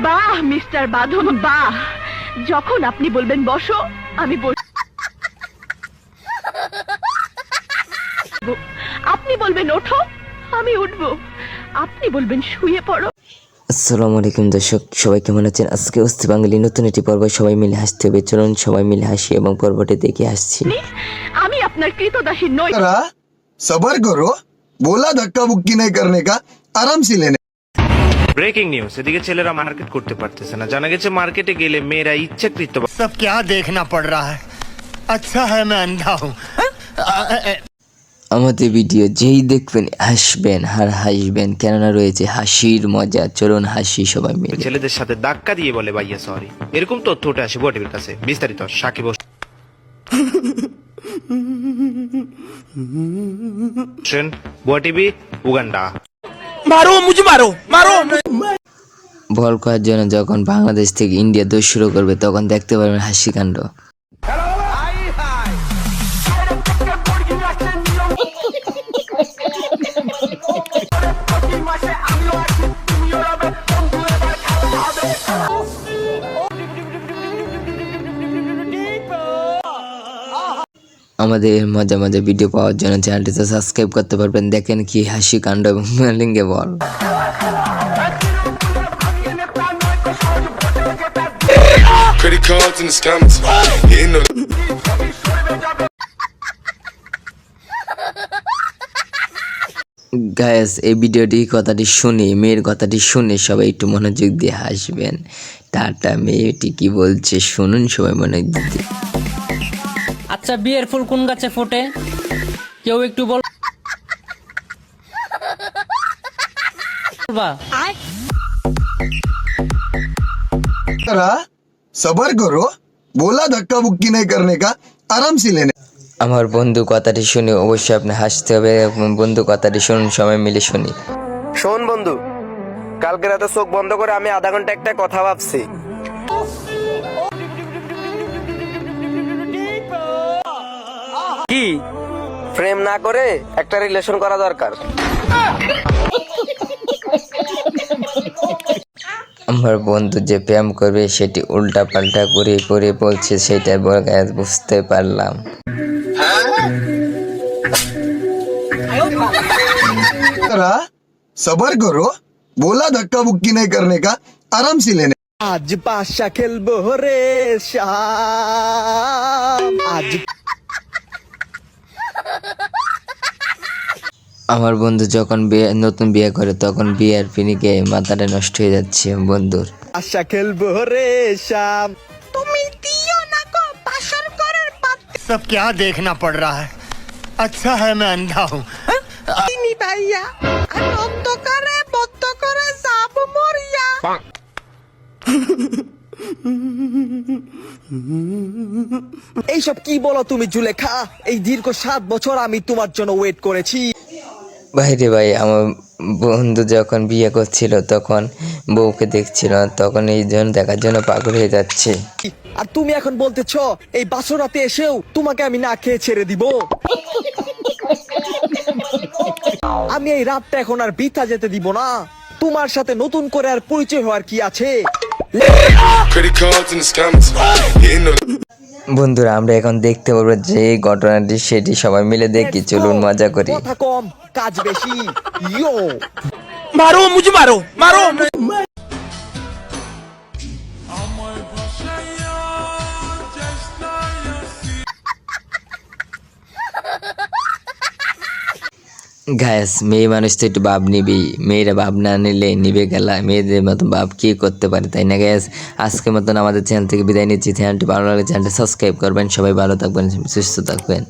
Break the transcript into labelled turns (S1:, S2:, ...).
S1: বাহ মিস্টার বাঁধন বাহ, যখন আপনি বলবেন বসো আমি বসবো, আপনি বলবেন ওঠো আমি উঠবো, আপনি বলবেন শুয়ে পড়ো।
S2: আসসালামু আলাইকুম দর্শক, সবাই কেমন আছেন? আজকে অস্থি বাঙালি নতুন একটি পর্ব, সবাই মিলে হাসতে হবে। চলুন সবাই মিলে হাসি এবং পর্বটি দেখে আসছি।
S1: আমি আপনার কৃতদাসী নই।
S3: सबर करो, बोला धक्का बुक्की नहीं करने का, आराम से लेने।
S4: ব্রেকিং নিউজ, এদিকে ছেলেরা মার্কেট করতে পারতেছে না। জানা গেছে মার্কেটে গেলে মেয়েরা ইচ্ছাকৃত
S5: सब क्या देखना पड़ रहा है। अच्छा है मैं अंधा हूँ।
S2: আমাদের ভিডিও যেই দেখবেন হাসবেন আর হাসবেন, কেননা রয়েছে হাসির মজা। চলুন হাসি সবাই মিলে।
S4: ছেলেদের সাথে ধাক্কা দিয়ে বলে ভাইয়া সরি, এরকম তথ্য উঠে আসে বটিভির কাছে। বিস্তারিত সাকিব হোসেন, বটিভি, উগান্ডা।
S5: मारो मुझे, मारो मारो।
S2: বল করার জন্য যখন বাংলাদেশ থেকে ইন্ডিয়া দৌড় শুরু করবে, তখন দেখতে পারবেন হাসি কাণ্ড। আমাদের মজা মজা ভিডিও পাওয়ার জন্য চ্যানেলটিতে সাবস্ক্রাইব করতে পারবেন। দেখেন কি হাসি কাণ্ড এবং লিঙ্গে বল।
S6: Credit cards and the scammers hitting the
S2: guys, এই ভিডিওটি কথাটি শুনে, মেয়ের কথাটি শুনে সবাই একটু মনোযোগ দিয়ে হাসবেন। টাটা, মেয়েটি কি বলছে শুনুন সবাই মনোযোগ দিয়ে।
S7: আচ্ছা, বিয়ের ফুল কোন গাছে ফোটে? কেউ একটু বলবা?
S3: सबर करो, बोला धक्का बुक्की नहीं करने का, आराम से लेने।
S2: আমার বন্ধু কথাটি শুনে অবশ্যই আপনি হাসতে হবে। বন্ধু কথাটি শুনুন সবাই মিলে শুনি।
S8: শোন বন্ধু, কালকে রাতে চোখ বন্ধ করে আমি আধা ঘন্টা একটা কথা ভাবছি। কি প্রেম না করে একটা রিলেশন করা দরকার।
S2: আমার বন্ধু যে প্রেম করবে সেটি উল্টা পাল্টা করে করে বলছে, সেটা বুঝতে পারলাম।
S3: सबर करो, बोला धक्का बुक्की नहीं करने का, आराम से लेने।
S5: आज पाशा खेलबो रे शाम आज।
S2: আমার বন্ধু যখন নতুন বিয়ে করে, তখন বিয়ের পিনিকে মাথাটা নষ্ট হয়ে যাচ্ছে বন্ধুর।
S5: पाशा खेलबो रे शाम।
S1: তুমি দিও না গো বাসর করার পাত্রে
S5: सब क्या देखना पड़ रहा है। अच्छा है मैं अंधा हूँ।
S1: চিনি ভাইয়া, আমি অন্ধকারে বদ্ধ করে যাব মরিয়া।
S5: এইসব কি বলো তুমি জুলেখা? এই দীর্ঘ 7 বছর আমি তোমার জন্য ওয়েট করেছি।
S2: ভাইরে ভাই, আমার বন্ধু যখন বিয়ে করছিল তখন বউকে দেখছিল, তখন এই জন্য দেখার জন্য পাগল হয়ে যাচ্ছে।
S5: আর তুমি এখন বলতেছো এই বাসরাতে এসেও তোমাকে আমি না খেয়ে ছেড়ে দিব? আমি এই রাতটা এখন আর বৃথা যেতে দিব না। তোমার সাথে নতুন করে আর পরিচয় হওয়ার কি আছে?
S6: credit cards and the scammers hitting the
S2: বন্ধুরা, আমরা এখন দেখতে পারবো যে এই ঘটনাটি সেটি সবাই মিলে দেখি। চলুন মজা করি।
S5: কথা কম কাজ বেশি। ইয়ো
S8: মারো মুঝে, মারো মারো।
S2: গ্যাস, মেয়ে মানুষ তো একটু ভাব নিবেই। মেয়েরা ভাব না নিলে নিবে গেলা। মেয়েদের মতো ভাব কি করতে পারে, তাই না গ্যাস? আজকের মতন আমাদের চ্যানেল থেকে বিদায় নিচ্ছি। চ্যানেলটি ভালো লাগলে চ্যানেলটি সাবস্ক্রাইব করবেন। সবাই ভালো থাকবেন, সুস্থ থাকবেন।